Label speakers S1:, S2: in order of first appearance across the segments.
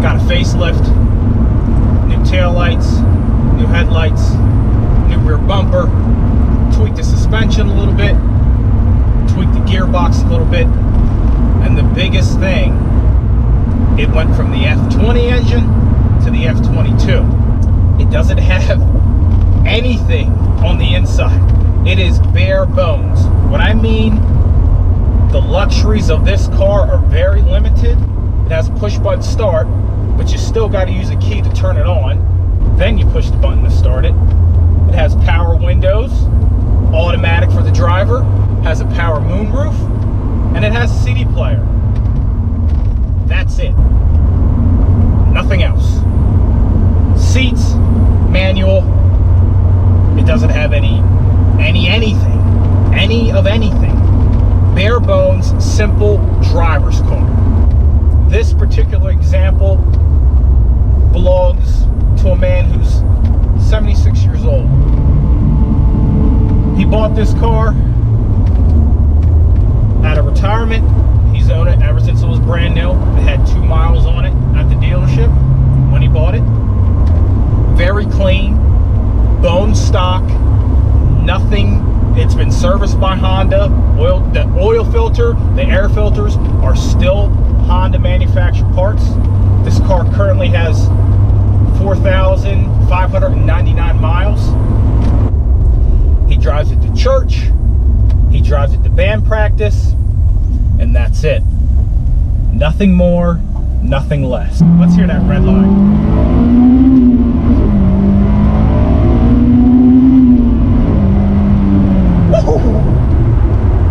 S1: Got a facelift, new taillights, new headlights, new rear bumper, tweaked the suspension a little bit, tweaked the gearbox a little bit, and the biggest thing, it went from the F20 engine to the F22. It doesn't have anything on the inside. It is bare bones. What I mean, the luxuries of this car are very limited. It has push button start, but you still got to use a key to turn it on. Then you push the button to start it. It has power windows, automatic for the driver, has a power moonroof, and it has a CD player. That's it. Nothing else. Seats, manual. It doesn't have any of anything. Bare bones, simple driver's car. This particular example belongs to a man who's 76 years old. He bought this car out of retirement. He's owned it ever since it was brand new. It had 2 miles on it at the dealership when he bought it. Very clean, bone stock, nothing. It's been serviced by Honda. The oil filter, the air filters are still Honda manufactured parts. This car currently has 4,599 miles. He drives it to church, he drives it to band practice, and that's it. Nothing more, nothing less. Let's hear that red line.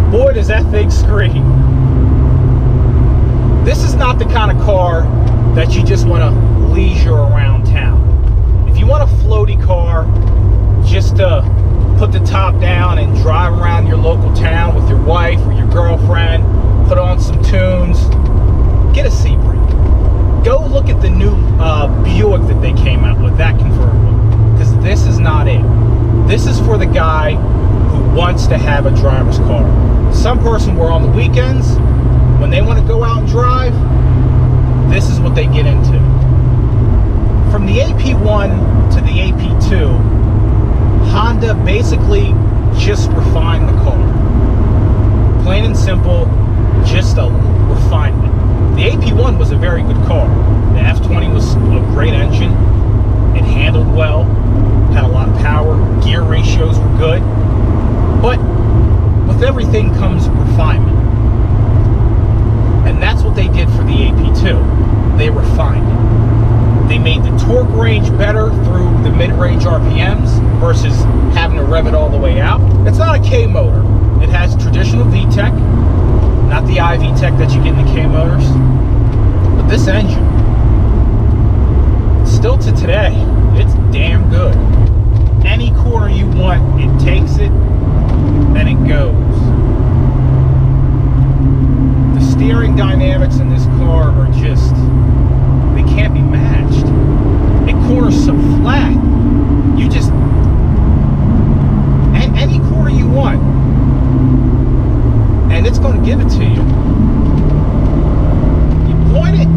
S1: Boy, does that thing scream. This is not the kind of car that you just want to leisure around town. If you want a floaty car just to put the top down and drive around your local town with your wife or your girlfriend, put on some tunes, get a Sebring. Go look at the new Buick that they came out with, that convertible, because this is not it. This is for the guy who wants to have a driver's car. Some person where on the weekends, when they want to go out and drive, this is what they get into. From the AP1 to the AP2, Honda basically just refined the car. Plain and simple, just a refinement. The AP1 was a very good car. The F20 was a great engine. It handled well, had a lot of power, gear ratios were good. But with everything comes refinement. And that's what they did for the AP2. They refined it. They made the torque range better through the mid-range RPMs versus having to rev it all the way out. It's not a K motor. It has traditional VTEC, not the iVTEC that you get in the K motors. But this engine, still to today, it's damn good. Any corner you want, it takes it and it goes. The steering dynamics in this car are just, they can't be matched. It corners so flat. You just, any corner you want, and it's going to give it to you. You point it,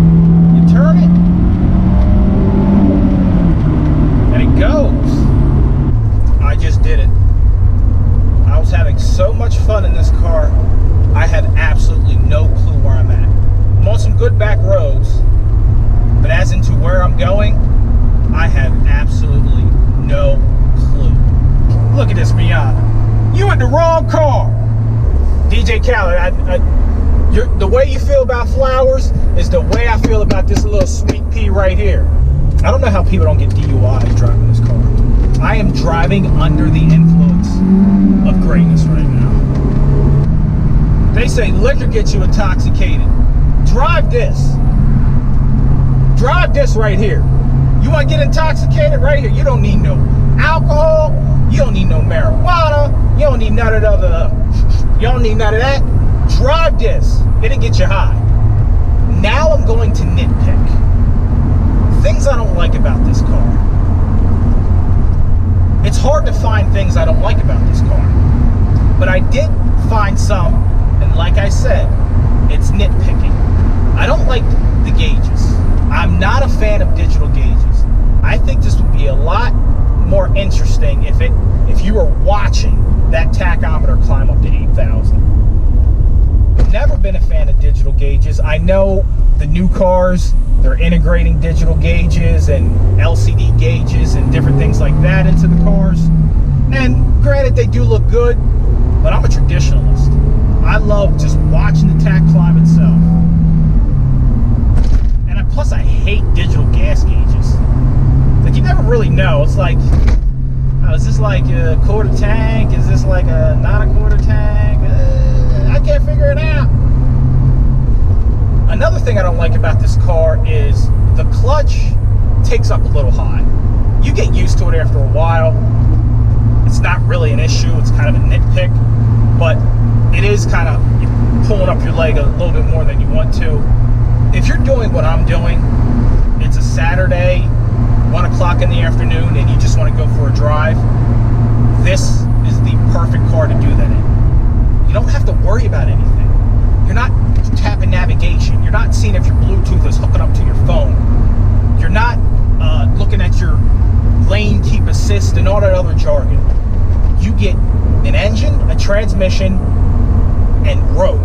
S1: you turn it, and it goes. I just did it. I was having so much fun in this car, I had absolutely no clue where I'm at. I'm on some good back roads, but as into where I'm going, I have absolutely no clue. Look at this Miata. You in the wrong car. DJ Khaled, the way you feel about flowers is the way I feel about this little sweet pea right here. I don't know how people don't get DUI driving this car. I am driving under the influence of greatness right now. They say liquor gets you intoxicated. Drive this. Drive this right here. You want to get intoxicated right here? You don't need no alcohol. You don't need no marijuana. You don't need none of that. Drive this. It'll get you high. Now I'm going to nitpick. Things I don't like about this car. It's hard to find things I don't like about this car. But I did find some, and like I said, it's nitpicking. I don't like the gauges. I'm not a fan of digital gauges. I think this would be a lot more interesting if you were watching that tachometer climb up to 8,000. I've never been a fan of digital gauges. I know the new cars, they're integrating digital gauges and LCD gauges and different things like that into the cars. And granted, they do look good, but I'm a traditionalist. I love just watching the tach climb itself. And plus, I hate digital gas gauges. Like, you never really know. It's like, oh, is this like a quarter tank? Is this like a not a quarter tank? I can't figure it out. Another thing I don't like about this car is the clutch takes up a little high. You get used to it after a while. It's not really an issue. It's kind of a nitpick, but it is kind of pulling up your leg a little bit more than you want to. If you're doing what I'm doing, it's a Saturday, 1 o'clock in the afternoon, and you just want to go for a drive, this is the perfect car to do that in. You don't have to worry about anything. You're not tapping navigation. You're not seeing if your Bluetooth is hooking up to your phone. You're not looking at your lane keep assist and all that other jargon. You get an engine, a transmission, and road.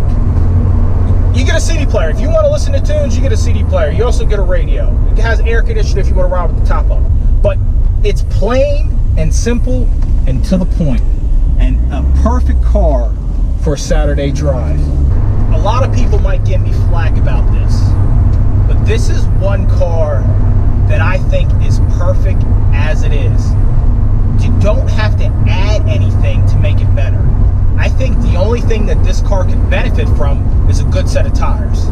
S1: You get a CD player. If you want to listen to tunes, you get a CD player. You also get a radio. It has air conditioning if you want to ride with the top up. But it's plain and simple and to the point, and a perfect car for a Saturday drive. A lot of people might give me flack about this, but this is one car that I think is perfect as it is. You don't have to add anything to make it better. I think the only thing that this car could benefit from is a good set of tires.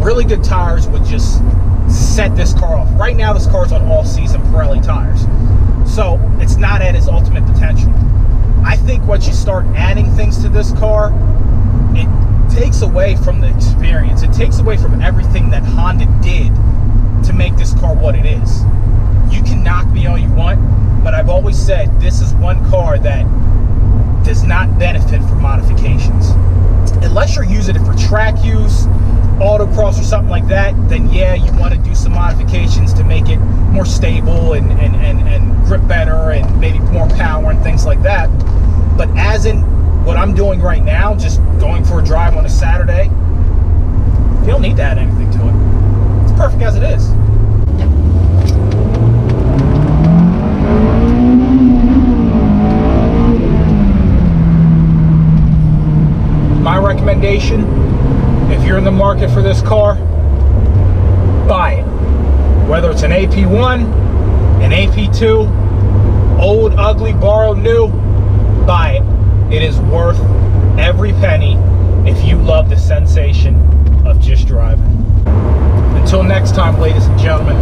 S1: Really good tires would just set this car off. Right now, this car's on all-season Pirelli tires, so it's not at its ultimate potential. I think once you start adding things to this car, it takes away from the experience. It takes away from everything that Honda did to make this car what it is. You can knock me all you want, but I've always said this is one car that does not benefit from modifications. Unless you're using it for track use, autocross or something like that, then yeah, you want to do some modifications to make it more stable and grip better and maybe more power and things like that. But as in what I'm doing right now, just going for a drive on a Saturday, you don't need to add anything to it. It's perfect as it is. My recommendation, if you're in the market for this car, buy it. Whether it's an AP1, an AP2, old, ugly, borrowed, new, buy it. It is worth every penny if you love the sensation of just driving. Until next time, ladies and gentlemen.